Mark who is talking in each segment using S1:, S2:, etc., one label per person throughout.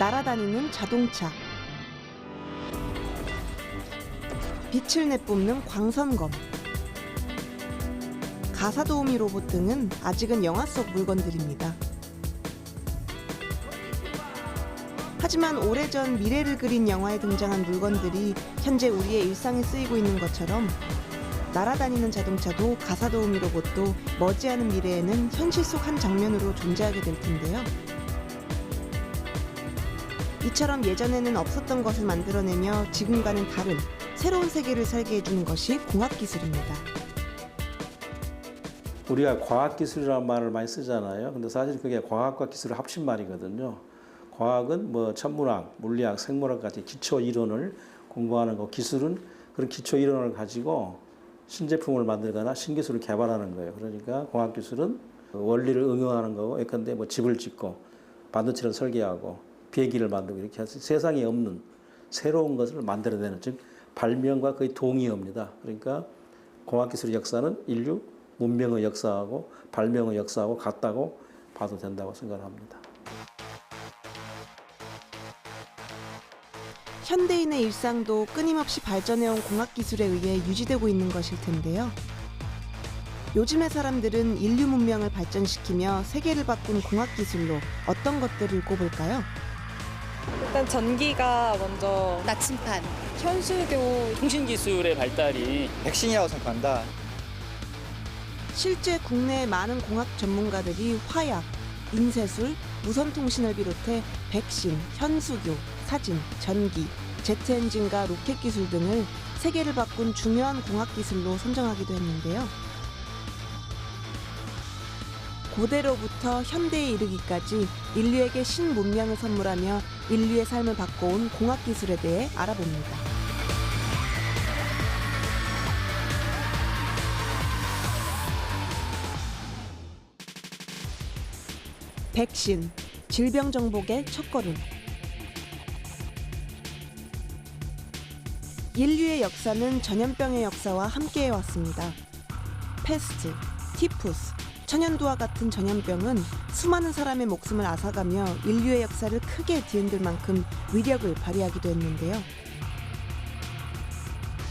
S1: 날아다니는 자동차, 빛을 내뿜는 광선검, 가사도우미 로봇 등은 아직은 영화 속 물건들입니다. 하지만 오래전 미래를 그린 영화에 등장한 물건들이 현재 우리의 일상에 쓰이고 있는 것처럼 날아다니는 자동차도 가사도우미 로봇도 머지않은 미래에는 현실 속 한 장면으로 존재하게 될 텐데요. 이처럼 예전에는 없었던 것을 만들어내며 지금과는 다른 새로운 세계를 살게 해주는 것이 공학기술입니다.
S2: 우리가 과학기술이라는 말을 많이 쓰잖아요. 근데 사실 그게 과학과 기술의 합친 말이거든요. 과학은 뭐 천문학, 물리학, 생물학 같은 기초 이론을 공부하는 거, 기술은 그런 기초 이론을 가지고 신제품을 만들거나 신기술을 개발하는 거예요. 그러니까 공학기술은 원리를 응용하는 거고, 예컨대 뭐 집을 짓고 반도체를 설계하고 비행기를 만들고 이렇게 해서 세상에 없는 새로운 것을 만들어내는, 즉 발명과 거의 동의어입니다. 그러니까 공학기술의 역사는 인류 문명의 역사하고 발명의 역사하고 같다고 봐도 된다고 생각합니다.
S1: 현대인의 일상도 끊임없이 발전해온 공학기술에 의해 유지되고 있는 것일 텐데요. 요즘의 사람들은 인류 문명을 발전시키며 세계를 바꾼 공학기술로 어떤 것들을 꼽을까요?
S3: 일단 전기가 먼저,
S4: 나침판,
S3: 현수교,
S5: 통신기술의 발달이
S6: 백신이라고 생각한다.
S1: 실제 국내의 많은 공학 전문가들이 화약, 인쇄술, 무선통신을 비롯해 백신, 현수교, 사진, 전기, 제트엔진과 로켓 기술 등을 세계를 바꾼 중요한 공학기술로 선정하기도 했는데요. 고대로부터 현대에 이르기까지 인류에게 신문명을 선물하며 인류의 삶을 바꿔온 공학기술에 대해 알아봅니다. 백신, 질병 정복의 첫걸음. 인류의 역사는 전염병의 역사와 함께해 왔습니다. 패스트, 티푸스, 천연두와 같은 전염병은 수많은 사람의 목숨을 앗아가며 인류의 역사를 크게 뒤흔들 만큼 위력을 발휘하기도 했는데요.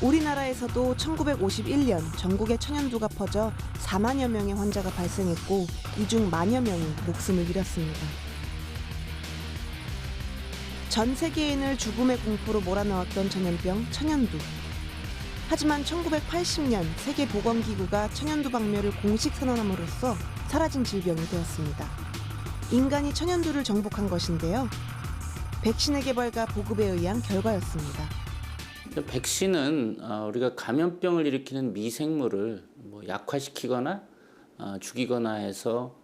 S1: 우리나라에서도 1951년 전국에 천연두가 퍼져 4만여 명의 환자가 발생했고 이 중 만여 명이 목숨을 잃었습니다. 전 세계인을 죽음의 공포로 몰아넣었던 전염병 천연두. 하지만 1980년 세계보건기구가 천연두 박멸을 공식 선언함으로써 사라진 질병이 되었습니다. 인간이 천연두를 정복한 것인데요. 백신의 개발과 보급에 의한 결과였습니다.
S5: 백신은 우리가 감염병을 일으키는 미생물을 약화시키거나 죽이거나 해서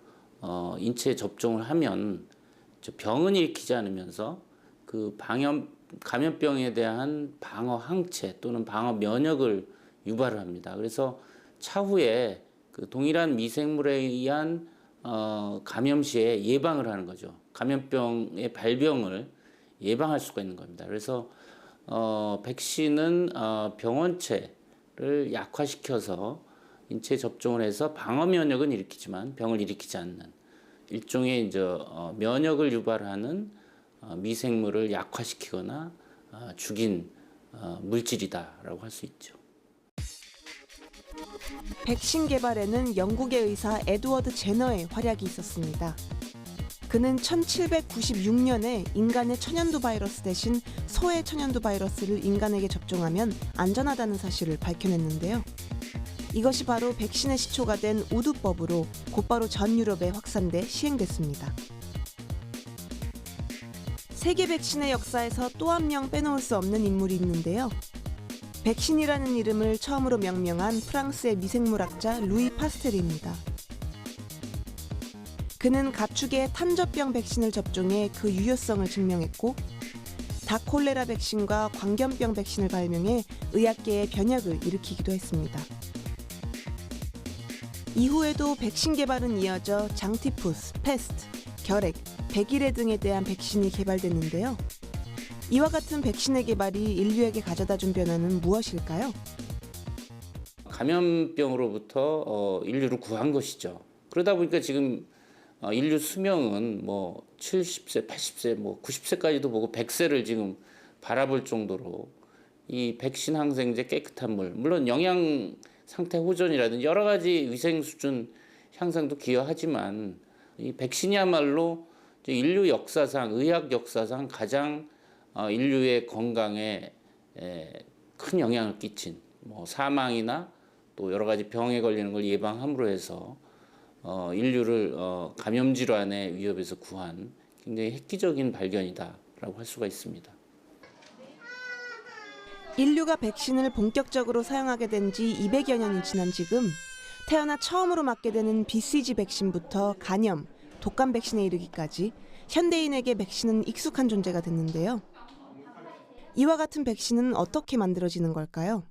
S5: 인체에 접종을 하면 병은 일으키지 않으면서 그 감염병에 대한 방어 항체 또는 방어 면역을 유발을 합니다. 그래서 차후에 그 동일한 미생물에 의한 감염 시에 예방을 하는 거죠. 감염병의 발병을 예방할 수가 있는 겁니다. 그래서 백신은 병원체를 약화시켜서 인체에 접종을 해서 방어 면역은 일으키지만 병을 일으키지 않는 일종의 이제 면역을 유발하는 미생물을 약화시키거나 죽인 물질이다라고 할 수 있죠.
S1: 백신 개발에는 영국의 의사 에드워드 제너의 활약이 있었습니다. 그는 1796년에 인간의 천연두 바이러스 대신 소의 천연두 바이러스를 인간에게 접종하면 안전하다는 사실을 밝혀냈는데요. 이것이 바로 백신의 시초가 된 우두법으로 곧바로 전 유럽에 확산돼 시행됐습니다. 세계 백신의 역사에서 또 한 명 빼놓을 수 없는 인물이 있는데요. 백신이라는 이름을 처음으로 명명한 프랑스의 미생물학자 루이 파스테르입니다. 그는 가축의 탄저병 백신을 접종해 그 유효성을 증명했고 닭 콜레라 백신과 광견병 백신을 발명해 의학계의 변혁을 일으키기도 했습니다. 이후에도 백신 개발은 이어져 장티푸스, 패스트, 결핵, 백일해 등에 대한 백신이 개발됐는데요. 이와 같은 백신의 개발이 인류에게 가져다준 변화는 무엇일까요?
S5: 감염병으로부터 인류를 구한 것이죠. 그러다 보니까 지금 인류 수명은 뭐 70세, 80세, 뭐 90세까지도 보고 100세를 지금 바라볼 정도로 이 백신 항생제 깨끗한 물, 물론 영양 상태 호전이라든지 여러 가지 위생 수준 향상도 기여하지만 이 백신이야말로 인류 역사상, 의학 역사상 가장 인류의 건강에 큰 영향을 끼친 뭐 사망이나 또 여러 가지 병에 걸리는 걸 예방함으로 해서 인류를 감염 질환의 위협에서 구한 굉장히 획기적인 발견이다라고 할 수가 있습니다.
S1: 인류가 백신을 본격적으로 사용하게 된 지 200여 년이 지난 지금 태어나 처음으로 맞게 되는 BCG 백신부터 간염, 독감 백신에 이르기까지 현대인에게 백신은 익숙한 존재가 됐는데요. 이와 같은 백신은 어떻게 만들어지는 걸까요?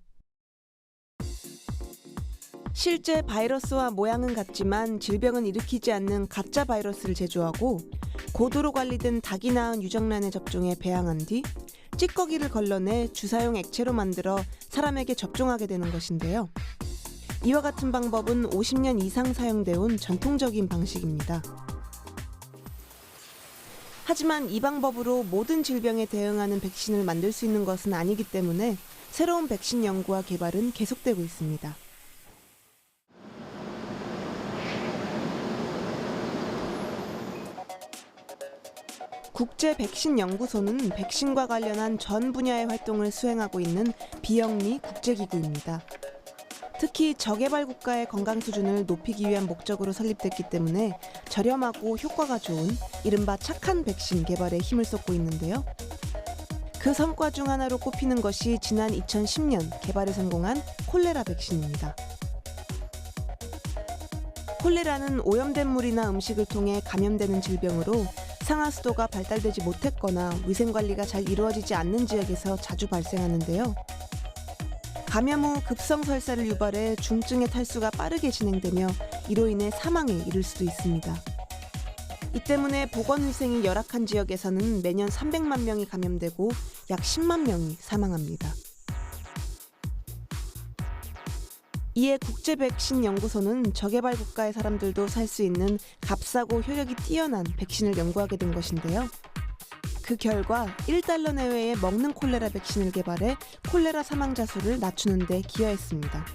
S1: 실제 바이러스와 모양은 같지만 질병은 일으키지 않는 가짜 바이러스를 제조하고 고도로 관리된 닭이 낳은 유정란에 접종해 배양한 뒤 찌꺼기를 걸러내 주사용 액체로 만들어 사람에게 접종하게 되는 것인데요. 이와 같은 방법은 50년 이상 사용되어 온 전통적인 방식입니다. 하지만 이 방법으로 모든 질병에 대응하는 백신을 만들 수 있는 것은 아니기 때문에 새로운 백신 연구와 개발은 계속되고 있습니다. 국제백신연구소는 백신과 관련한 전 분야의 활동을 수행하고 있는 비영리 국제기구입니다. 특히 저개발 국가의 건강 수준을 높이기 위한 목적으로 설립됐기 때문에 저렴하고 효과가 좋은 이른바 착한 백신 개발에 힘을 쏟고 있는데요. 그 성과 중 하나로 꼽히는 것이 지난 2010년 개발에 성공한 콜레라 백신입니다. 콜레라는 오염된 물이나 음식을 통해 감염되는 질병으로 상하수도가 발달되지 못했거나 위생관리가 잘 이루어지지 않는 지역에서 자주 발생하는데요. 감염 후 급성 설사를 유발해 중증의 탈수가 빠르게 진행되며 이로 인해 사망에 이를 수도 있습니다. 이 때문에 보건위생이 열악한 지역에서는 매년 300만 명이 감염되고 약 10만 명이 사망합니다. 이에 국제백신연구소는 저개발 국가의 사람들도 살 수 있는 값싸고 효력이 뛰어난 백신을 연구하게 된 것인데요. 그 결과 1달러 내외의 먹는 콜레라 백신을 개발해 콜레라 사망자 수를 낮추는 데 기여했습니다.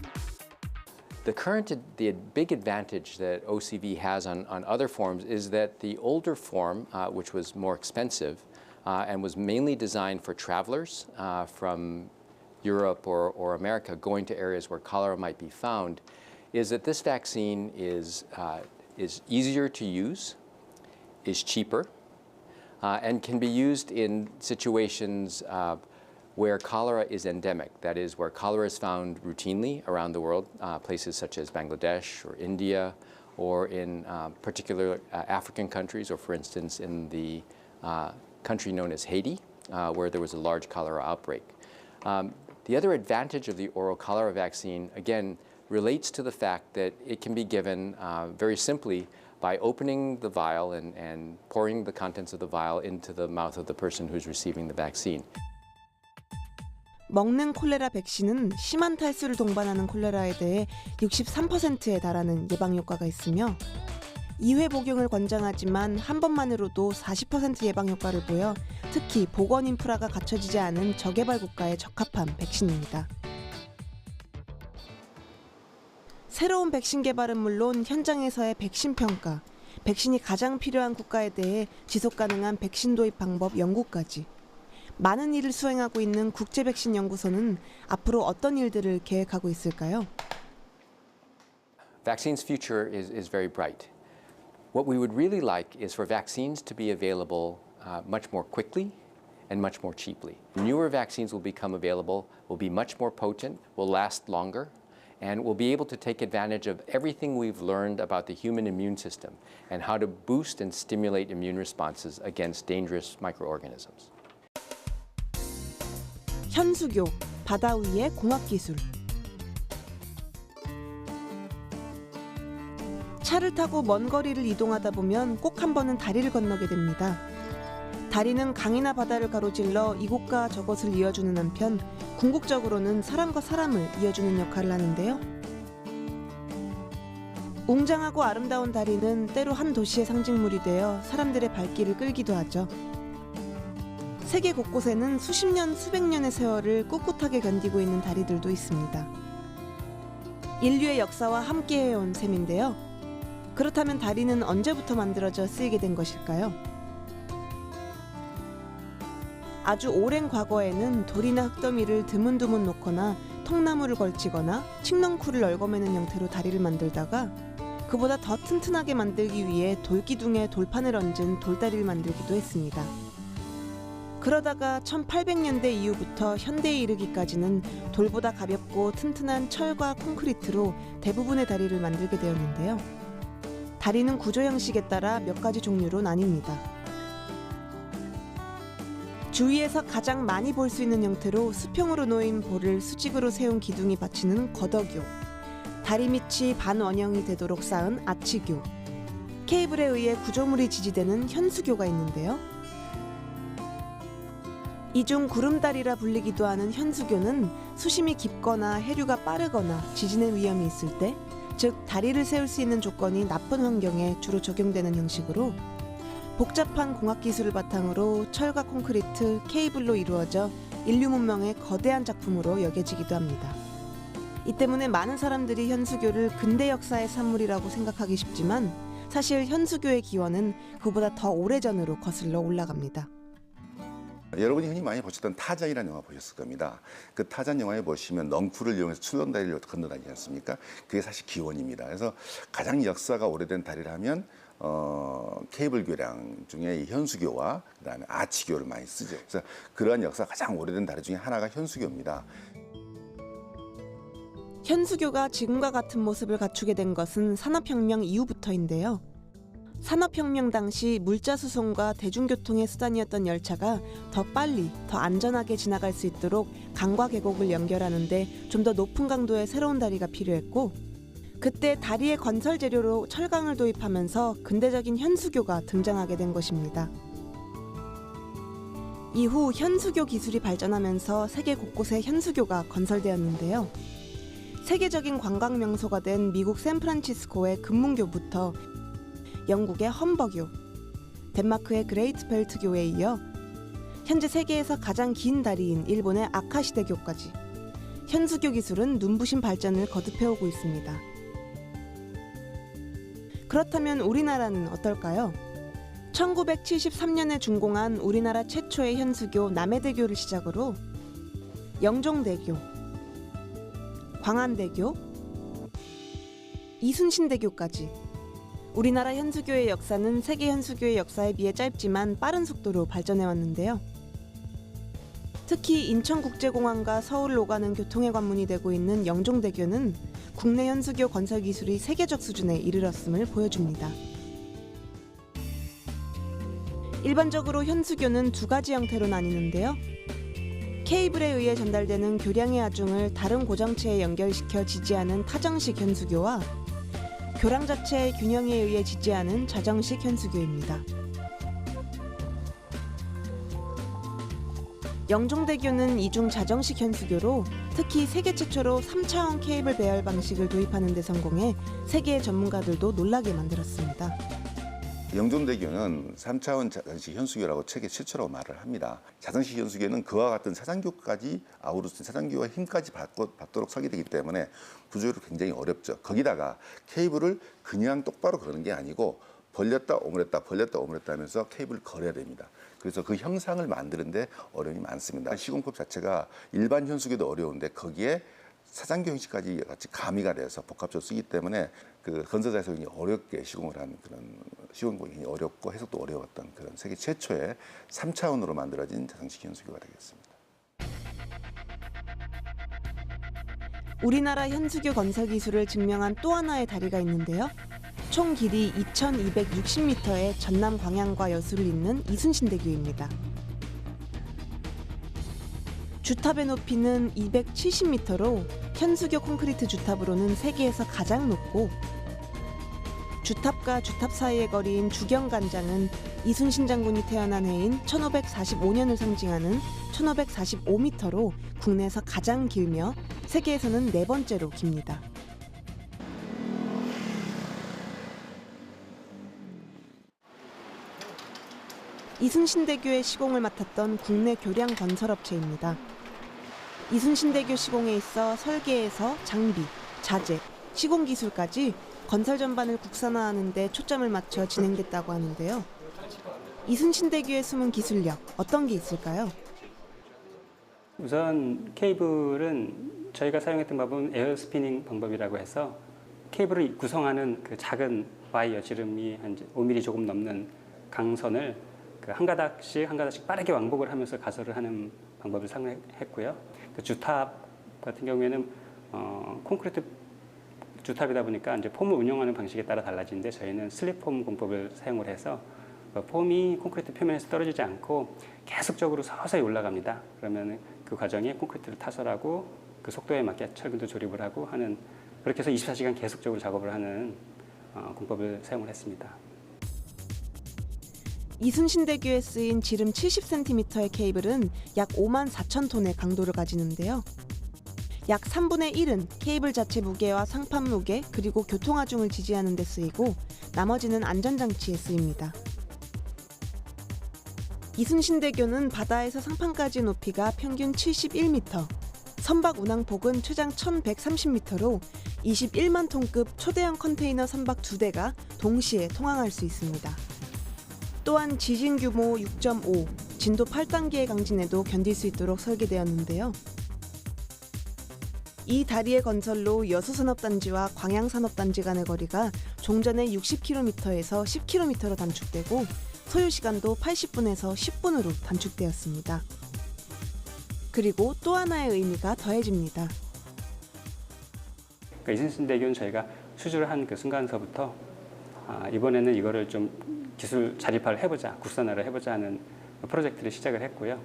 S4: The big advantage that OCV has on other forms is that the older form, which was more expensive and was mainly designed for travelers from Europe or America going to areas where cholera might be found, is that this vaccine is easier to use, is cheaper, and can be used in situations where cholera is endemic, that is, where cholera is found routinely around the world, places such as Bangladesh or India, or in particular African countries, or for instance in the country known as Haiti, where there was a large cholera outbreak. The other advantage of the oral cholera vaccine, again, relates to the fact that it can be given very simply by opening the vial and pouring the contents of the vial into the mouth of the person who's receiving the vaccine.
S1: 먹는 콜레라 백신은 심한 탈수를 동반하는 콜레라에 대해 63%에 달하는 예방 효과가 있으며 2회 복용을 권장하지만 한 번만으로도 40% 예방 효과를 보여 특히 보건 인프라가 갖춰지지 않은 저개발 국가에 적합한 백신입니다. 새로운 백신 개발은 물론 현장에서의 백신 평가, 백신이 가장 필요한 국가에 대해 지속 가능한 백신 도입 방법 연구까지 많은 일을 수행하고 있는 국제백신연구소는 앞으로 어떤 일들을 계획하고 있을까요?
S4: Vaccine's future is very bright. What we would really like is for vaccines to be available much more quickly and much more cheaply. Newer vaccines will become available, will be much more potent, will last longer, and we'll be able to take advantage of everything we've learned about the human immune system and how to boost and stimulate immune responses against dangerous microorganisms.
S1: 현수교, 바다 위의 공학기술. 차를 타고 먼 거리를 이동하다 보면 꼭 한 번은 다리를 건너게 됩니다. 다리는 강이나 바다를 가로질러 이곳과 저곳을 이어주는 한편 궁극적으로는 사람과 사람을 이어주는 역할을 하는데요. 웅장하고 아름다운 다리는 때로 한 도시의 상징물이 되어 사람들의 발길을 끌기도 하죠. 세계 곳곳에는 수십 년, 수백 년의 세월을 꿋꿋하게 견디고 있는 다리들도 있습니다. 인류의 역사와 함께해온 셈인데요. 그렇다면 다리는 언제부터 만들어져 쓰이게 된 것일까요? 아주 오랜 과거에는 돌이나 흙더미를 드문드문 놓거나 통나무를 걸치거나 칡넝쿨을 얽어매는 형태로 다리를 만들다가 그보다 더 튼튼하게 만들기 위해 돌기둥에 돌판을 얹은 돌다리를 만들기도 했습니다. 그러다가 1800년대 이후부터 현대에 이르기까지는 돌보다 가볍고 튼튼한 철과 콘크리트로 대부분의 다리를 만들게 되었는데요. 다리는 구조 형식에 따라 몇 가지 종류로 나뉩니다. 주위에서 가장 많이 볼 수 있는 형태로 수평으로 놓인 볼을 수직으로 세운 기둥이 받치는 거덕교, 다리 밑이 반원형이 되도록 쌓은 아치교, 케이블에 의해 구조물이 지지되는 현수교가 있는데요. 이 중 구름다리라 불리기도 하는 현수교는 수심이 깊거나 해류가 빠르거나 지진의 위험이 있을 때, 즉 다리를 세울 수 있는 조건이 나쁜 환경에 주로 적용되는 형식으로 복잡한 공학 기술을 바탕으로 철과 콘크리트, 케이블로 이루어져 인류 문명의 거대한 작품으로 여겨지기도 합니다. 이 때문에 많은 사람들이 현수교를 근대 역사의 산물이라고 생각하기 쉽지만 사실 현수교의 기원은 그보다 더 오래전으로 거슬러 올라갑니다.
S6: 여러분이 흔히 많이 보셨던 타잔이라는 영화 보셨을 겁니다. 그 타잔 영화에 보시면 넝쿨을 이용해서 출렁다리를 건너다니지 않습니까? 그게 사실 기원입니다. 그래서 가장 역사가 오래된 다리를 하면 케이블 교량 중에 이 현수교와 그다음에 아치교를 많이 쓰죠. 그래서 그러한 역사가 가장 오래된 다리 중에 하나가 현수교입니다.
S1: 현수교가 지금과 같은 모습을 갖추게 된 것은 산업혁명 이후부터인데요. 산업혁명 당시 물자 수송과 대중교통의 수단이었던 열차가 더 빨리, 더 안전하게 지나갈 수 있도록 강과 계곡을 연결하는데 좀 더 높은 강도의 새로운 다리가 필요했고, 그때 다리의 건설 재료로 철강을 도입하면서 근대적인 현수교가 등장하게 된 것입니다. 이후 현수교 기술이 발전하면서 세계 곳곳에 현수교가 건설되었는데요. 세계적인 관광 명소가 된 미국 샌프란시스코의 금문교부터 영국의 험버교, 덴마크의 그레이트 벨트교에 이어 현재 세계에서 가장 긴 다리인 일본의 아카시대교까지 현수교 기술은 눈부신 발전을 거듭해오고 있습니다. 그렇다면 우리나라는 어떨까요? 1973년에 준공한 우리나라 최초의 현수교 남해대교를 시작으로 영종대교, 광안대교, 이순신대교까지 우리나라 현수교의 역사는 세계 현수교의 역사에 비해 짧지만 빠른 속도로 발전해 왔는데요. 특히 인천국제공항과 서울을 오가는 교통의 관문이 되고 있는 영종대교는 국내 현수교 건설 기술이 세계적 수준에 이르렀음을 보여줍니다. 일반적으로 현수교는 두 가지 형태로 나뉘는데요. 케이블에 의해 전달되는 교량의 하중을 다른 고정체에 연결시켜 지지하는 타정식 현수교와 교량 자체의 균형에 의해 지지하는 자정식 현수교입니다. 영종대교는 이중 자정식 현수교로 특히 세계 최초로 3차원 케이블 배열 방식을 도입하는 데 성공해 세계의 전문가들도 놀라게 만들었습니다.
S6: 영종대교는 3차원 자정식 현수교라고 세계 최초라고 말을 합니다. 자정식 현수교는 그와 같은 사장교까지 아우르스 사장교와 힘까지 받도록 설계되기 때문에 구조적으로 굉장히 어렵죠. 거기다가 케이블을 그냥 똑바로 그러는 게 아니고 벌렸다 오므렸다 벌렸다 오므렸다 하면서 케이블을 걸어야 됩니다. 그래서 그 형상을 만드는데 어려움이 많습니다. 시공법 자체가 일반 현수교도 어려운데 거기에 사장교 형식까지 같이 가미가 돼서 복합적으로 쓰기 때문에 그 건설자에서 굉장히 어렵게 시공을 한 그런 시공법이 굉장히 어렵고 해석도 어려웠던 그런 세계 최초의 3차원으로 만들어진 자정식 현수교가 되겠습니다.
S1: 우리나라 현수교 건설 기술을 증명한 또 하나의 다리가 있는데요. 총 길이 2260m의 전남 광양과 여수를 잇는 이순신대교입니다. 주탑의 높이는 270m로 현수교 콘크리트 주탑으로는 세계에서 가장 높고, 주탑과 주탑 사이의 거리인 주경간장은 이순신 장군이 태어난 해인 1545년을 상징하는 1545m로 국내에서 가장 길며 세계에서는 네 번째로 깁니다. 이순신대교의 시공을 맡았던 국내 교량 건설업체입니다. 이순신대교 시공에 있어 설계에서 장비, 자재, 시공 기술까지 건설 전반을 국산화하는 데 초점을 맞춰 진행됐다고 하는데요. 이순신대교의 숨은 기술력, 어떤 게 있을까요?
S7: 우선 케이블은 저희가 사용했던 방법은 에어 스피닝 방법이라고 해서 케이블을 구성하는 그 작은 와이어 지름이 한 5mm 조금 넘는 강선을 한 가닥씩 빠르게 왕복을 하면서 가설을 하는 방법을 사용했고요. 그 주탑 같은 경우에는 콘크리트 주탑이다 보니까 이제 폼을 운영하는 방식에 따라 달라지는데 저희는 슬립폼 공법을 사용을 해서 폼이 콘크리트 표면에서 떨어지지 않고 계속적으로 서서히 올라갑니다. 그러면 그 과정에 콘크리트를 타설하고 그 속도에 맞게 철근도 조립을 하고 하는, 그렇게 해서 24시간 계속적으로 작업을 하는 공법을 사용을 했습니다.
S1: 이순신대교에 쓰인 지름 70cm의 케이블은 약 54,000톤의 강도를 가지는데요. 약 3분의 1은 케이블 자체 무게와 상판 무게 그리고 교통하중을 지지하는 데 쓰이고 나머지는 안전장치에 쓰입니다. 이순신대교는 바다에서 상판까지 높이가 평균 71m, 선박 운항폭은 최장 1130m로 21만 톤급 초대형 컨테이너 선박 2대가 동시에 통항할 수 있습니다. 또한 지진 규모 6.5, 진도 8단계의 강진에도 견딜 수 있도록 설계되었는데요. 이 다리의 건설로 여수산업단지와 광양산업단지 간의 거리가 종전의 60km에서 10km로 단축되고 소요 시간도 80분에서 10분으로 단축되었습니다. 그리고 또 하나의 의미가 더해집니다.
S7: 그러니까 이순신대교는 저희가 수주를 한 그 순간서부터 이번에는 이거를 좀 기술 자립화를 해보자, 국산화를 해보자 하는 프로젝트를 시작을 했고요.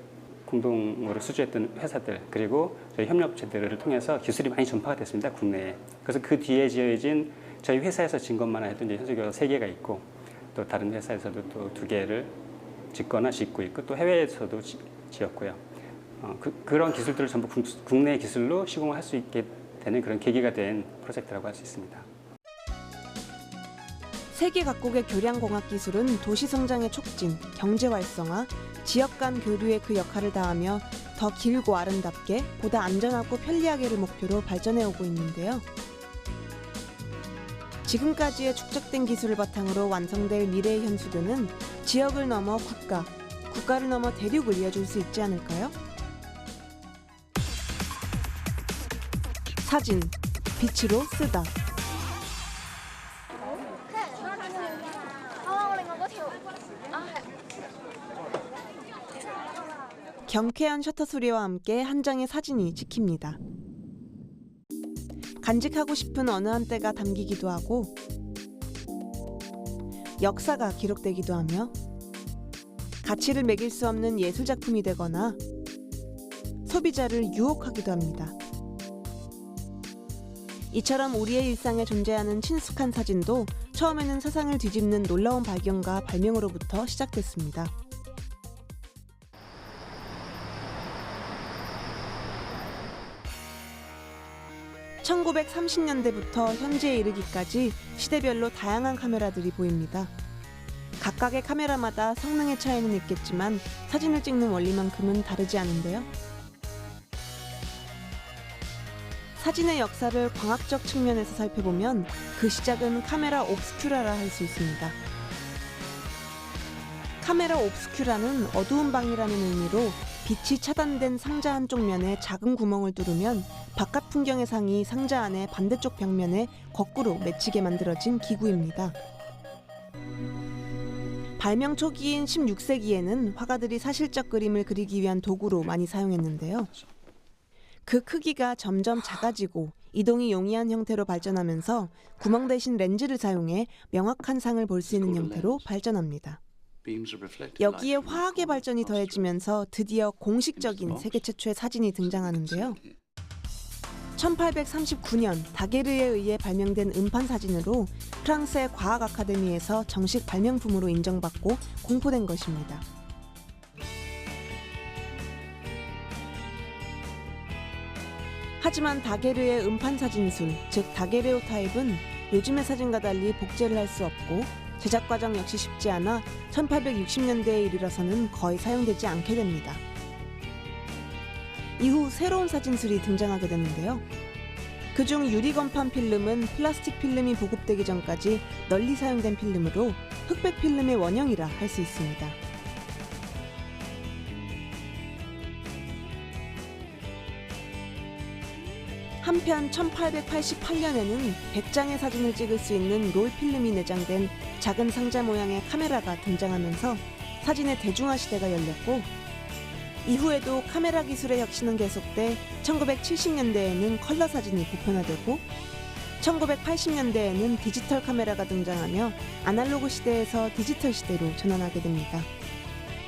S7: 공동으로 수주했던 회사들 그리고 저희 협력업체들을 통해서 기술이 많이 전파가 됐습니다, 국내에. 그래서 그 뒤에 지어진 저희 회사에서 진 것만 해도 이제 현수교가 3개가 있고 또 다른 회사에서도 또 2개를 짓거나 짓고 있고 또 해외에서도 지었고요. 그런 기술들을 전부 국내 기술로 시공할 수 있게 되는 그런 계기가 된 프로젝트라고 할 수 있습니다.
S1: 세계 각국의 교량공학 기술은 도시 성장의 촉진, 경제 활성화, 지역 간 교류에 그 역할을 다하며 더 길고 아름답게, 보다 안전하고 편리하게를 목표로 발전해 오고 있는데요. 지금까지의 축적된 기술을 바탕으로 완성될 미래의 현수교는 지역을 넘어 국가를 넘어 대륙을 이어줄 수 있지 않을까요? 사진, 빛으로 쓰다. 경쾌한 셔터 소리와 함께 한 장의 사진이 찍힙니다. 간직하고 싶은 어느 한때가 담기기도 하고 역사가 기록되기도 하며 가치를 매길 수 없는 예술작품이 되거나 소비자를 유혹하기도 합니다. 이처럼 우리의 일상에 존재하는 친숙한 사진도 처음에는 세상을 뒤집는 놀라운 발견과 발명으로부터 시작됐습니다. (1930년대부터) 현재에 이르기까지 시대별로 다양한 카메라들이 보입니다. 각각의 카메라마다 성능의 차이는 있겠지만 사진을 찍는 원리만큼은 다르지 않은데요. 사진의 역사를 광학적 측면에서 살펴보면 그 시작은 카메라 옵스큐라라 할 수 있습니다. 카메라 옵스큐라는 어두운 방이라는 의미로 빛이 차단된 상자 한쪽 면에 작은 구멍을 뚫으면 바깥 풍경의 상이 상자 안의 반대쪽 벽면에 거꾸로 맺히게 만들어진 기구입니다. 발명 초기인 16세기에는 화가들이 사실적 그림을 그리기 위한 도구로 많이 사용했는데요. 그 크기가 점점 작아지고 이동이 용이한 형태로 발전하면서 구멍 대신 렌즈를 사용해 명확한 상을 볼 수 있는 형태로 발전합니다. 여기에 화학의 발전이 더해지면서 드디어 공식적인 세계 최초의 사진이 등장하는데요. 1839년 다게르에 의해 발명된 음판 사진으로 프랑스의 과학 아카데미에서 정식 발명품으로 인정받고 공포된 것입니다. 하지만 다게르의 음판 사진술, 즉 다게레오타입은 요즘의 사진과 달리 복제를 할 수 없고 제작 과정 역시 쉽지 않아 1860년대에 이르러서는 거의 사용되지 않게 됩니다. 이후 새로운 사진술이 등장하게 되는데요. 그중 유리건판 필름은 플라스틱 필름이 보급되기 전까지 널리 사용된 필름으로 흑백 필름의 원형이라 할 수 있습니다. 한편 1888년에는 100장의 사진을 찍을 수 있는 롤 필름이 내장된 작은 상자 모양의 카메라가 등장하면서 사진의 대중화 시대가 열렸고, 이후에도 카메라 기술의 혁신은 계속돼 1970년대에는 컬러 사진이 보편화되고 1980년대에는 디지털 카메라가 등장하며 아날로그 시대에서 디지털 시대로 전환하게 됩니다.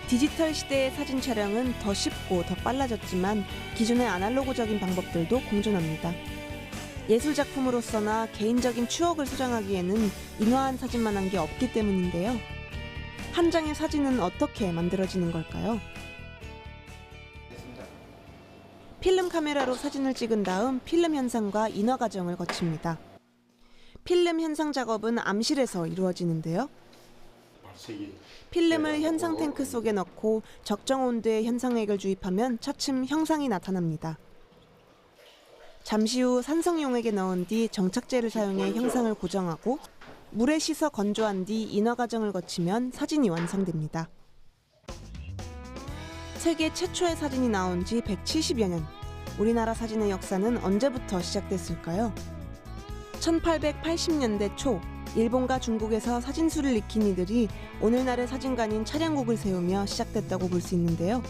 S1: 디지털 시대의 사진 촬영은 더 쉽고 더 빨라졌지만 기존의 아날로그적인 방법들도 공존합니다. 예술 작품으로서나 개인적인 추억을 소장하기에는 인화한 사진만한 게 없기 때문인데요. 한 장의 사진은 어떻게 만들어지는 걸까요? 필름 카메라로 사진을 찍은 다음 필름 현상과 인화 과정을 거칩니다. 필름 현상 작업은 암실에서 이루어지는데요. 필름을 현상 탱크 속에 넣고 적정 온도의 현상액을 주입하면 차츰 형상이 나타납니다. 잠시 후 산성용액에 넣은 뒤 정착제를 사용해 형상을 고정하고 물에 씻어 건조한 뒤 인화 과정을 거치면 사진이 완성됩니다. 세계 최초의 사진이 나온 지 170여 년. 우리나라 사진의 역사는 언제부터 시작됐을까요? 1880년대 초 일본과 중국에서 사진술을 익힌 이들이 오늘날의 사진관인 차량국을 세우며 시작됐다고 볼 수 있는데요.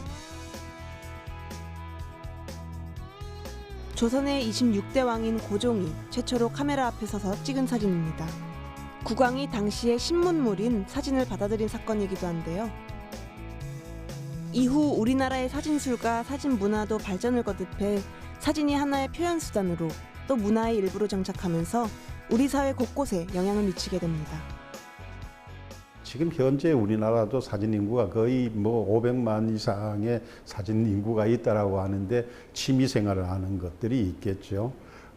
S1: 조선의 26대 왕인 고종이 최초로 카메라 앞에 서서 찍은 사진입니다. 국왕이 당시의 신문물인 사진을 받아들인 사건이기도 한데요. 이후 우리나라의 사진술과 사진 문화도 발전을 거듭해 사진이 하나의 표현 수단으로 또 문화의 일부로 정착하면서 우리 사회 곳곳에 영향을 미치게 됩니다.
S8: 지금 현재 우리나라도 사진 인구가 거의 500만 이상의 사진 인구가 있다라고 하는데 취미 생활을 하는 것들이 있겠죠.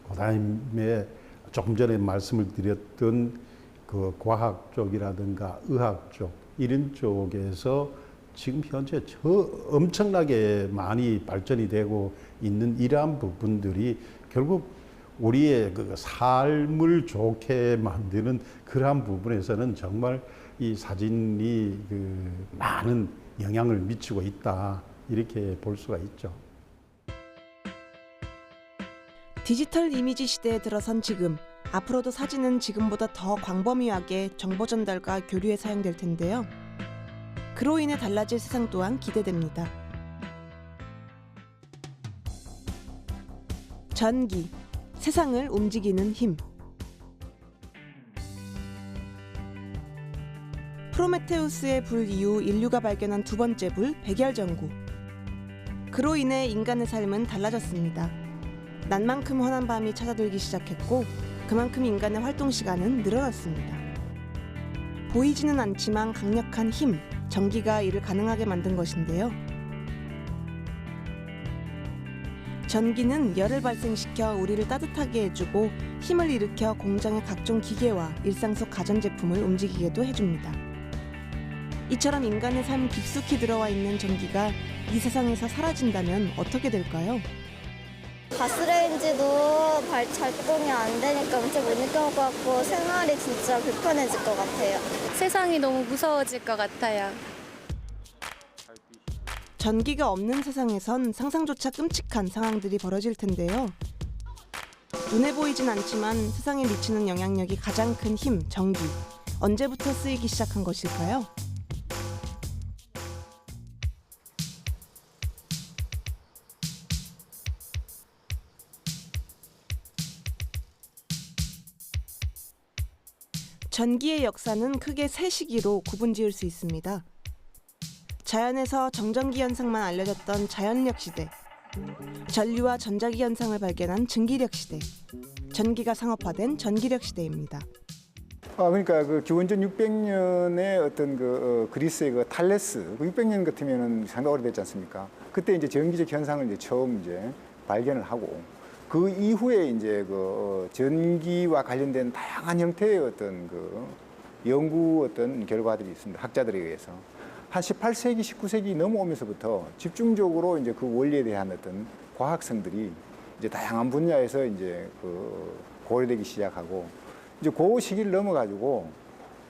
S8: 그다음에 조금 전에 말씀을 드렸던 그 과학 쪽이라든가 의학 쪽 이런 쪽에서 지금 현재 엄청나게 많이 발전이 되고 있는 이러한 부분들이 결국 우리의 그 삶을 좋게 만드는 그러한 부분에서는 정말 이 사진이 그 많은 영향을 미치고 있다 이렇게 볼 수가 있죠.
S1: 디지털 이미지 시대에 들어선 지금 앞으로도 사진은 지금보다 더 광범위하게 정보 전달과 교류에 사용될 텐데요. 그로 인해 달라질 세상 또한 기대됩니다. 전기, 세상을 움직이는 힘. 프로메테우스의 불 이후 인류가 발견한 두 번째 불, 백열전구. 그로 인해 인간의 삶은 달라졌습니다. 낮만큼 환한 밤이 찾아들기 시작했고 그만큼 인간의 활동 시간은 늘어났습니다. 보이지는 않지만 강력한 힘, 전기가 이를 가능하게 만든 것인데요. 전기는 열을 발생시켜 우리를 따뜻하게 해주고 힘을 일으켜 공장의 각종 기계와 일상 속 가전제품을 움직이게도 해줍니다. 이처럼 인간의 삶 깊숙이 들어와 있는 전기가 이 세상에서 사라진다면 어떻게 될까요?
S9: 가스레인지도 작동이 안 되니까 엄청 못 느껴볼 것 같고 생활이 진짜 불편해질 것 같아요.
S3: 세상이 너무 무서워질 것 같아요.
S1: 전기가 없는 세상에선 상상조차 끔찍한 상황들이 벌어질 텐데요. 눈에 보이진 않지만 세상에 미치는 영향력이 가장 큰 힘, 전기. 언제부터 쓰이기 시작한 것일까요? 전기의 역사는 크게 세 시기로 구분지을 수 있습니다. 자연에서 정전기 현상만 알려졌던 자연력 시대, 전류와 전자기 현상을 발견한 증기력 시대, 전기가 상업화된 전기력 시대입니다.
S10: 그러니까 그 기원전 600년의 어떤 그리스의 그 탈레스, 600년 같으면은 상당히 오래됐지 않습니까? 그때 이제 전기적 현상을 이제 처음 이제 발견을 하고 그 이후에 이제 그 전기와 관련된 다양한 형태의 어떤 그 연구 어떤 결과들이 있습니다. 학자들에 의해서. 한 18세기, 19세기 넘어오면서부터 집중적으로 이제 그 원리에 대한 어떤 과학성들이 이제 다양한 분야에서 이제 그 고려되기 시작하고 이제 그 시기를 넘어가지고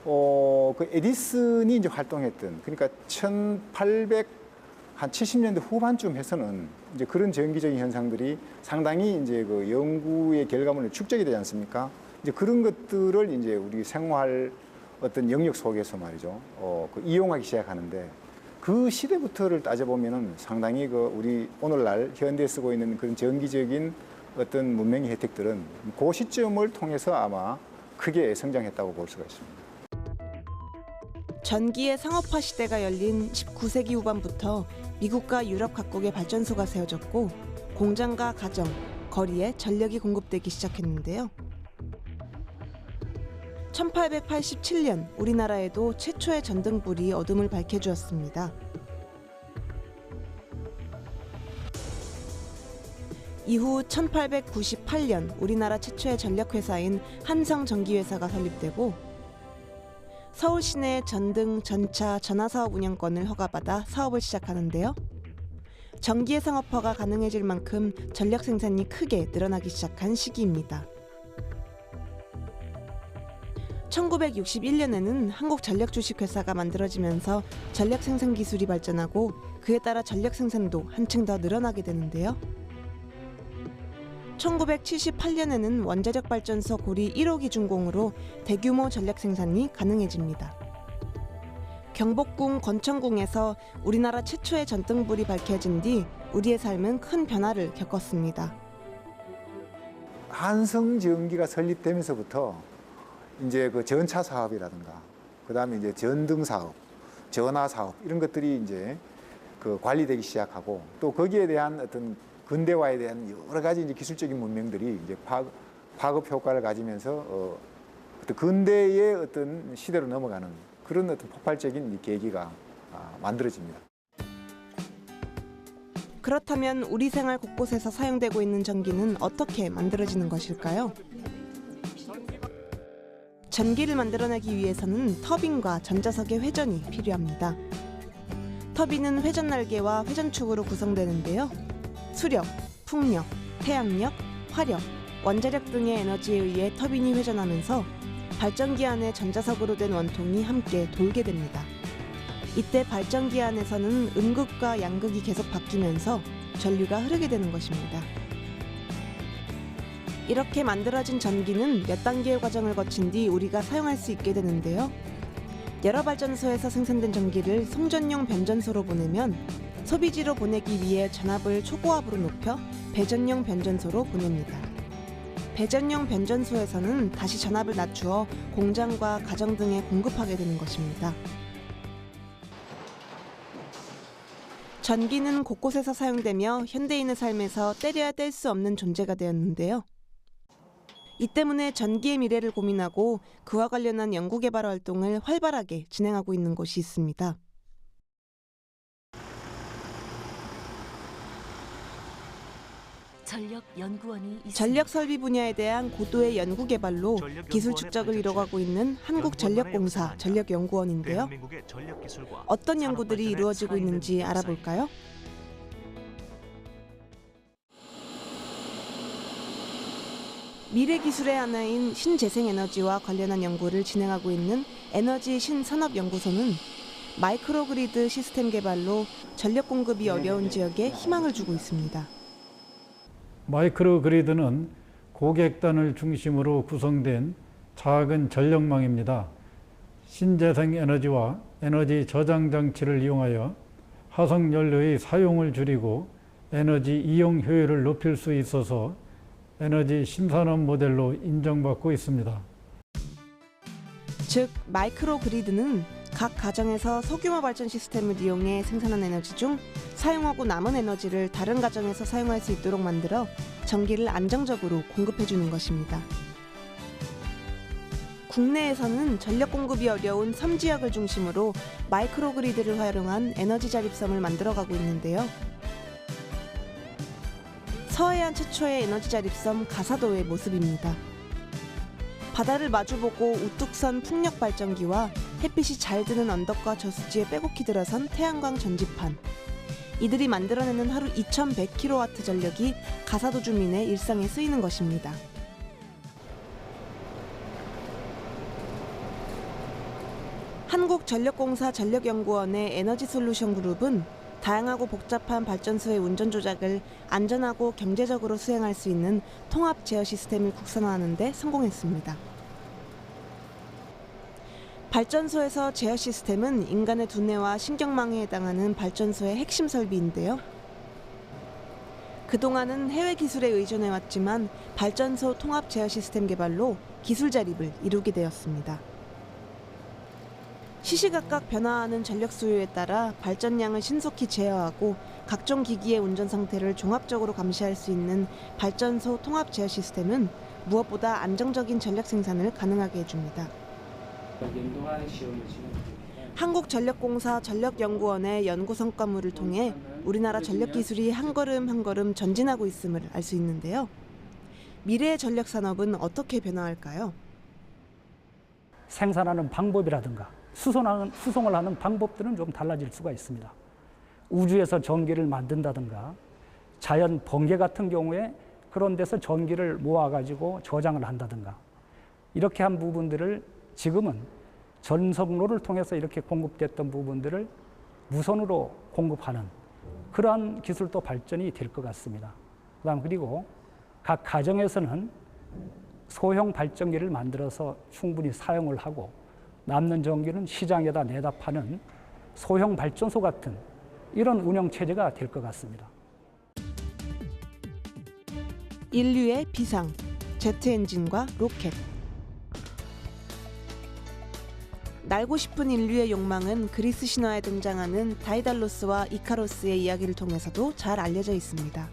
S10: 그 에디슨이 이제 활동했던 그러니까 1870년대 후반쯤 해서는 이제 그런 전기적인 현상들이 상당히 이제 그 연구의 결과물로 축적이 되지 않습니까? 이제 그런 것들을 이제 우리 생활 어떤 영역 속에서 말이죠, 그 이용하기 시작하는데 그 시대부터를 따져보면은 상당히 그 우리 오늘날 현대에 쓰고 있는 그런 전기적인 어떤 문명의 혜택들은 그 시점을 통해서 아마 크게 성장했다고 볼 수가 있습니다.
S1: 전기의 상업화 시대가 열린 19세기 후반부터 미국과 유럽 각국의 발전소가 세워졌고 공장과 가정, 거리에 전력이 공급되기 시작했는데요. 1887년 우리나라에도 최초의 전등불이 어둠을 밝혀주었습니다. 이후 1898년 우리나라 최초의 전력회사인 한성전기회사가 설립되고 서울 시내 전등, 전차, 전화사업 운영권을 허가받아 사업을 시작하는데요. 전기의 상업화가 가능해질 만큼 전력 생산이 크게 늘어나기 시작한 시기입니다. 1961년에는 한국전력주식회사가 만들어지면서 전력 생산 기술이 발전하고 그에 따라 전력 생산도 한층 더 늘어나게 되는데요. 1978년에는 원자력 발전소 고리 1호기 준공으로 대규모 전력 생산이 가능해집니다. 경복궁 권천궁에서 우리나라 최초의 전등불이 밝혀진 뒤 우리의 삶은 큰 변화를 겪었습니다.
S10: 한성전기가 설립되면서부터 이제 그 전차 사업이라든가 그다음에 이제 전등 사업, 전화 사업 이런 것들이 이제 그 관리되기 시작하고 또 거기에 대한 어떤 근대화에 대한 여러 가지 이제 기술적인 문명들이 이제 파급 효과를 가지면서 어떤 근대의 어떤 시대로 넘어가는 그런 어떤 폭발적인 계기가 만들어집니다.
S1: 그렇다면 우리 생활 곳곳에서 사용되고 있는 전기는 어떻게 만들어지는 것일까요? 전기를 만들어내기 위해서는 터빈과 전자석의 회전이 필요합니다. 터빈은 회전 날개와 회전축으로 구성되는데요. 수력, 풍력, 태양력, 화력, 원자력 등의 에너지에 의해 터빈이 회전하면서 발전기 안에 전자석으로 된 원통이 함께 돌게 됩니다. 이때 발전기 안에서는 음극과 양극이 계속 바뀌면서 전류가 흐르게 되는 것입니다. 이렇게 만들어진 전기는 몇 단계의 과정을 거친 뒤 우리가 사용할 수 있게 되는데요. 여러 발전소에서 생산된 전기를 송전용 변전소로 보내면 소비지로 보내기 위해 전압을 초고압으로 높여 배전용 변전소로 보냅니다. 배전용 변전소에서는 다시 전압을 낮추어 공장과 가정 등에 공급하게 되는 것입니다. 전기는 곳곳에서 사용되며 현대인의 삶에서 떼려야 뗄 수 없는 존재가 되었는데요. 이 때문에 전기의 미래를 고민하고 그와 관련한 연구개발 활동을 활발하게 진행하고 있는 곳이 있습니다. 전력 설비 분야에 대한 고도의 연구 개발로 기술 축적을 이뤄가고 있는 한국전력공사 전력연구원인데요. 어떤 연구들이 이루어지고 있는지 알아볼까요? 미래 기술의 하나인 신재생에너지와 관련한 연구를 진행하고 있는 에너지 신산업연구소는 마이크로그리드 시스템 개발로 전력 공급이 어려운 지역에 희망을 주고 있습니다.
S11: 마이크로그리드는 고객단을 중심으로 구성된 작은 전력망입니다. 신재생 에너지와 에너지 저장 장치를 이용하여 화석연료의 사용을 줄이고 에너지 이용 효율을 높일 수 있어서 에너지 신산업 모델로 인정받고 있습니다.
S1: 즉, 마이크로그리드는 각 가정에서 소규모 발전 시스템을 이용해 생산한 에너지 중 사용하고 남은 에너지를 다른 가정에서 사용할 수 있도록 만들어 전기를 안정적으로 공급해주는 것입니다. 국내에서는 전력 공급이 어려운 섬 지역을 중심으로 마이크로그리드를 활용한 에너지 자립섬을 만들어가고 있는데요. 서해안 최초의 에너지 자립섬 가사도의 모습입니다. 바다를 마주보고 우뚝 선 풍력 발전기와 햇빛이 잘 드는 언덕과 저수지에 빼곡히 들어선 태양광 전지판. 이들이 만들어내는 하루 2100kW 전력이 가사도 주민의 일상에 쓰이는 것입니다. 한국전력공사 전력연구원의 에너지솔루션 그룹은 다양하고 복잡한 발전소의 운전 조작을 안전하고 경제적으로 수행할 수 있는 통합 제어 시스템을 국산화하는 데 성공했습니다. 발전소에서 제어 시스템은 인간의 두뇌와 신경망에 해당하는 발전소의 핵심 설비인데요. 그동안은 해외 기술에 의존해왔지만 발전소 통합 제어 시스템 개발로 기술 자립을 이루게 되었습니다. 시시각각 변화하는 전력 수요에 따라 발전량을 신속히 제어하고 각종 기기의 운전 상태를 종합적으로 감시할 수 있는 발전소 통합 제어 시스템은 무엇보다 안정적인 전력 생산을 가능하게 해줍니다. 한국전력공사 전력연구원의 연구 성과물을 통해 우리나라 전력 기술이 한 걸음 한 걸음 전진하고 있음을 알 수 있는데요. 미래의 전력 산업은 어떻게 변화할까요?
S12: 생산하는 방법이라든가 수송을 하는 방법들은 좀 달라질 수가 있습니다. 우주에서 전기를 만든다든가 자연 번개 같은 경우에 그런 데서 전기를 모아가지고 저장을 한다든가 이렇게 한 부분들을 지금은 전선로를 통해서 이렇게 공급됐던 부분들을 무선으로 공급하는 그러한 기술도 발전이 될 것 같습니다. 그리고 각 가정에서는 소형 발전기를 만들어서 충분히 사용을 하고 남는 전기는 시장에다 내다 파는 소형 발전소 같은 이런 운영 체제가 될 것 같습니다.
S1: 인류의 비상, 제트 엔진과 로켓. 날고 싶은 인류의 욕망은 그리스 신화에 등장하는 다이달로스와 이카로스의 이야기를 통해서도 잘 알려져 있습니다.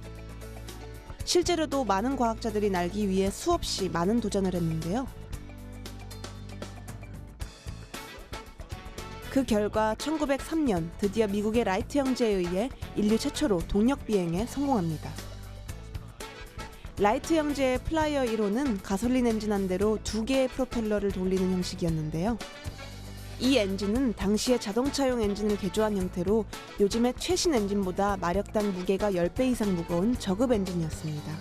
S1: 실제로도 많은 과학자들이 날기 위해 수없이 많은 도전을 했는데요. 그 결과 1903년 드디어 미국의 라이트 형제에 의해 인류 최초로 동력 비행에 성공합니다. 라이트 형제의 플라이어 1호는 가솔린 엔진 한 대로 2개의 프로펠러를 돌리는 형식이었는데요. 이 엔진은 당시의 자동차용 엔진을 개조한 형태로 요즘의 최신 엔진보다 마력당 무게가 10배 이상 무거운 저급 엔진이었습니다.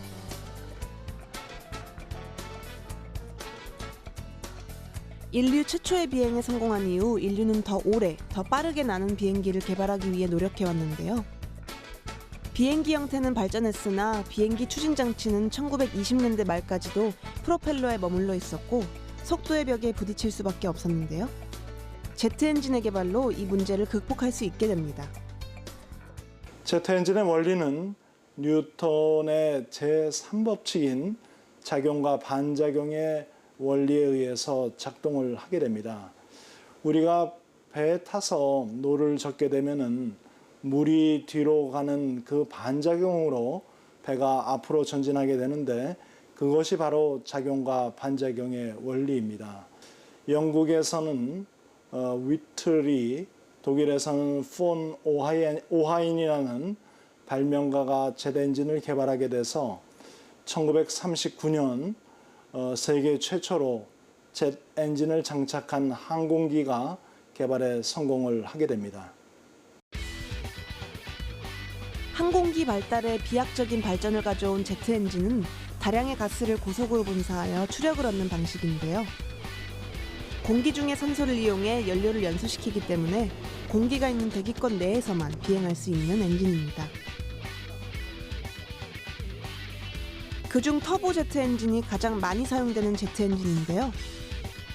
S1: 인류 최초의 비행에 성공한 이후 인류는 더 오래, 더 빠르게 나는 비행기를 개발하기 위해 노력해왔는데요. 비행기 형태는 발전했으나 비행기 추진 장치는 1920년대 말까지도 프로펠러에 머물러 있었고 속도의 벽에 부딪힐 수밖에 없었는데요. 제트 엔진의 개발로 이 문제를 극복할 수 있게 됩니다.
S13: 제트 엔진의 원리는 뉴턴의 제3법칙인 작용과 반작용의 원리에 의해서 작동을 하게 됩니다. 우리가 배에 타서 노를 젓게 되면은 물이 뒤로 가는 그 반작용으로 배가 앞으로 전진하게 되는데 그것이 바로 작용과 반작용의 원리입니다. 영국에서는 위틀리, 독일에서는 폰 오하인이라는 발명가가 제트 엔진을 개발하게 돼서 1939년 세계 최초로 제트 엔진을 장착한 항공기가 개발에 성공을 하게 됩니다.
S1: 항공기 발달에 비약적인 발전을 가져온 제트 엔진은 다량의 가스를 고속으로 분사하여 추력을 얻는 방식인데요. 공기 중의 산소를 이용해 연료를 연소시키기 때문에 공기가 있는 대기권 내에서만 비행할 수 있는 엔진입니다. 그중 터보 제트 엔진이 가장 많이 사용되는 제트 엔진인데요.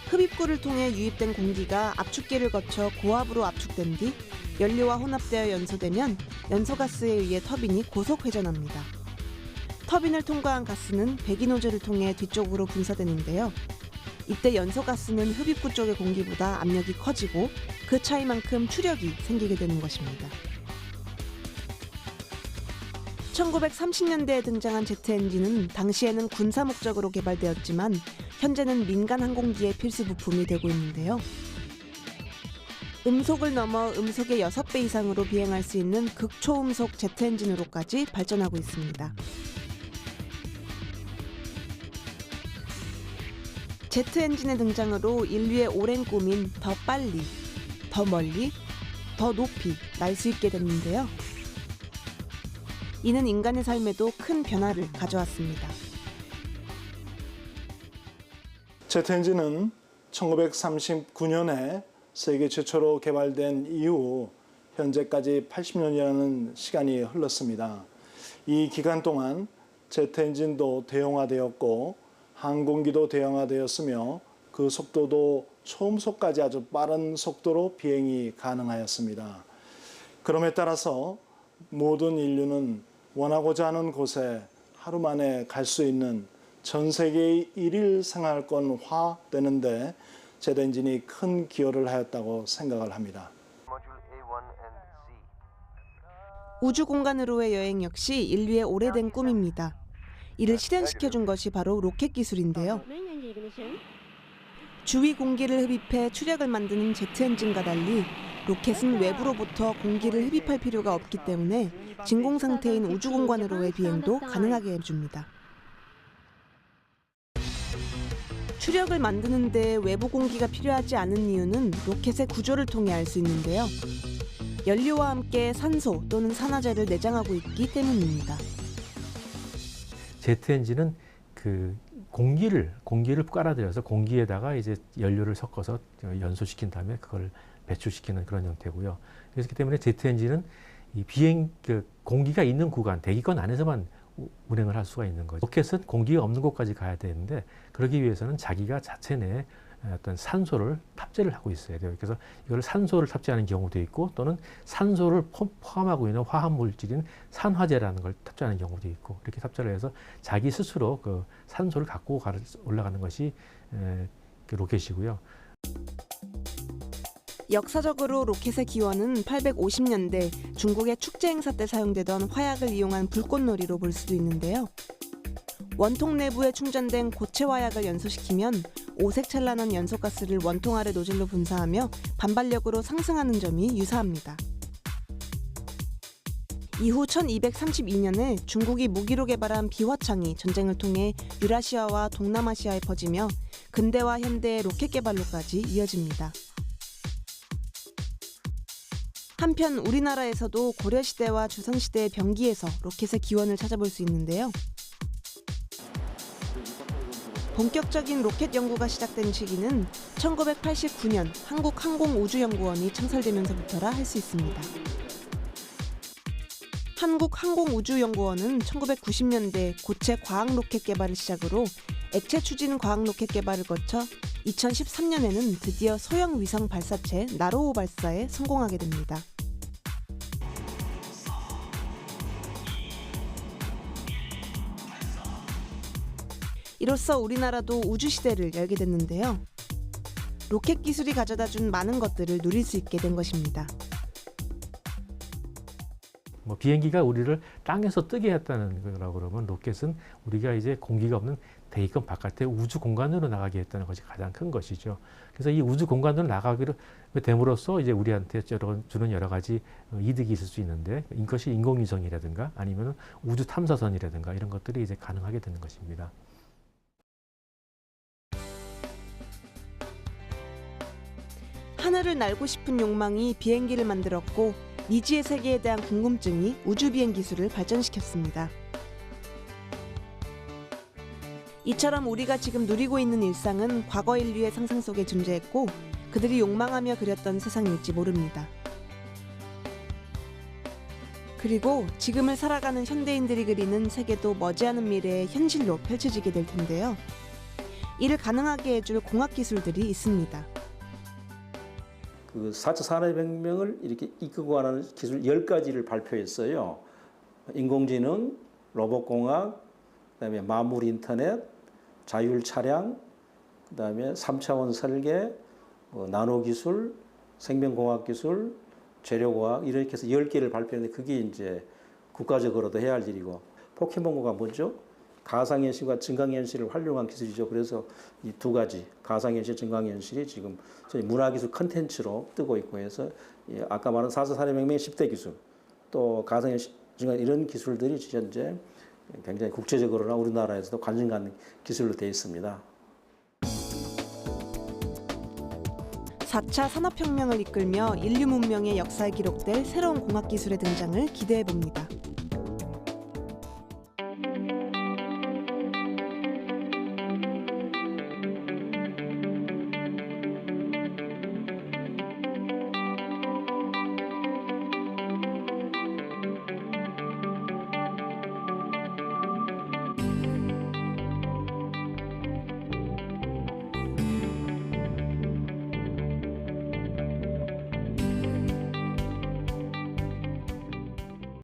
S1: 흡입구를 통해 유입된 공기가 압축기를 거쳐 고압으로 압축된 뒤 연료와 혼합되어 연소되면 연소가스에 의해 터빈이 고속 회전합니다. 터빈을 통과한 가스는 배기 노즐을 통해 뒤쪽으로 분사되는데요. 이때 연소가스는 흡입구 쪽의 공기보다 압력이 커지고 그 차이만큼 추력이 생기게 되는 것입니다. 1930년대에 등장한 제트 엔진은 당시에는 군사 목적으로 개발되었지만 현재는 민간 항공기의 필수 부품이 되고 있는데요. 음속을 넘어 음속의 6배 이상으로 비행할 수 있는 극초음속 제트 엔진으로까지 발전하고 있습니다. 제트 엔진의 등장으로 인류의 오랜 꿈인 더 빨리, 더 멀리, 더 높이 날 수 있게 됐는데요. 이는 인간의 삶에도 큰 변화를 가져왔습니다.
S13: 제트 엔진은 1939년에 세계 최초로 개발된 이후 현재까지 80년이라는 시간이 흘렀습니다. 이 기간 동안 제트 엔진도 대형화되었고 항공기도 대형화되었으며 그 속도도 초음속까지 아주 빠른 속도로 비행이 가능하였습니다. 그럼에 따라서 모든 인류는 원하고자 하는 곳에 하루 만에 갈 수 있는 전 세계의 일일 생활권화 되는데 제트 엔진이 큰 기여를 하였다고 생각을 합니다.
S1: 우주 공간으로의 여행 역시 인류의 오래된 꿈입니다. 이를 실현시켜준 것이 바로 로켓 기술인데요. 주위 공기를 흡입해 추력을 만드는 제트 엔진과 달리 로켓은 외부로부터 공기를 흡입할 필요가 없기 때문에 진공 상태인 우주 공간으로의 비행도 가능하게 해줍니다. 추력을 만드는 데 외부 공기가 필요하지 않은 이유는 로켓의 구조를 통해 알 수 있는데요. 연료와 함께 산소 또는 산화제를 내장하고 있기 때문입니다.
S14: 제트 엔진은 그 공기를 깔아들여서 공기에다가 이제 연료를 섞어서 연소시킨 다음에 그걸 배출시키는 그런 형태고요. 그렇기 때문에 제트 엔진은 이 공기가 있는 구간, 대기권 안에서만 운행을 할 수가 있는 거죠. 로켓은 공기가 없는 곳까지 가야 되는데 그러기 위해서는 자기가 자체 내에 어떤 산소를 탑재를 하고 있어야 돼요. 그래서 이걸 산소를 탑재하는 경우도 있고 또는 산소를 포함하고 있는 화학 물질인 산화제라는 걸 탑재하는 경우도 있고 이렇게 탑재를 해서 자기 스스로 그 산소를 갖고 올라가는 것이 그 로켓이고요.
S1: 역사적으로 로켓의 기원은 850년대 중국의 축제 행사 때 사용되던 화약을 이용한 불꽃놀이로 볼 수도 있는데요. 원통 내부에 충전된 고체 화약을 연소시키면 오색찬란한 연소가스를 원통 아래 노즐로 분사하며 반발력으로 상승하는 점이 유사합니다. 이후 1232년에 중국이 무기로 개발한 비화창이 전쟁을 통해 유라시아와 동남아시아에 퍼지며 근대와 현대의 로켓 개발로까지 이어집니다. 한편 우리나라에서도 고려시대와 조선시대의 병기에서 로켓의 기원을 찾아볼 수 있는데요. 본격적인 로켓 연구가 시작된 시기는 1989년 한국항공우주연구원이 창설되면서부터라 할 수 있습니다. 한국항공우주연구원은 1990년대 고체 과학 로켓 개발을 시작으로 액체 추진 과학 로켓 개발을 거쳐 2013년에는 드디어 소형 위성 발사체 나로호 발사에 성공하게 됩니다. 이로써 우리나라도 우주 시대를 열게 됐는데요. 로켓 기술이 가져다준 많은 것들을 누릴 수 있게 된 것입니다.
S14: 비행기가 우리를 땅에서 뜨게 했다는 거라고 그러면 로켓은 우리가 이제 공기가 없는 대기권 바깥에 우주 공간으로 나가게 했다는 것이 가장 큰 것이죠. 그래서 이 우주 공간으로 나가기로 됨으로써 이제 우리한테 주는 여러 가지 이득이 있을 수 있는데 이것이 인공위성이라든가 아니면 우주 탐사선이라든가 이런 것들이 이제 가능하게 되는 것입니다.
S1: 하늘을 날고 싶은 욕망이 비행기를 만들었고 미지의 세계에 대한 궁금증이 우주 비행 기술을 발전시켰습니다. 이처럼 우리가 지금 누리고 있는 일상은 과거 인류의 상상 속에 존재했고 그들이 욕망하며 그렸던 세상일지 모릅니다. 그리고 지금을 살아가는 현대인들이 그리는 세계도 머지않은 미래의 현실로 펼쳐지게 될 텐데요. 이를 가능하게 해줄 공학 기술들이 있습니다.
S2: 그 4차 산업혁명을 이렇게 이끌고 가는 기술 10가지를 발표했어요. 인공지능, 로봇공학, 그다음에 마물 인터넷, 자율 차량, 그다음에 3차원 설계, 나노기술, 생명공학 기술, 재료과학 이렇게 해서 10개를 발표했는데 그게 이제 국가적으로도 해야 할 일이고 포켓몬고가 뭐죠? 가상현실과 증강현실을 활용한 기술이죠. 그래서 이 두 가지 가상현실, 증강현실이 지금 저희 문화기술 컨텐츠로 뜨고 있고 해서 아까 말한 4차 산업혁명의 10대 기술 또 가상현실, 증강 이런 기술들이 현재 굉장히 국제적으로나 우리나라에서도 관심 갖는 기술로 되어 있습니다.
S1: 4차 산업혁명을 이끌며 인류 문명의 역사에 기록될 새로운 공학기술의 등장을 기대해 봅니다.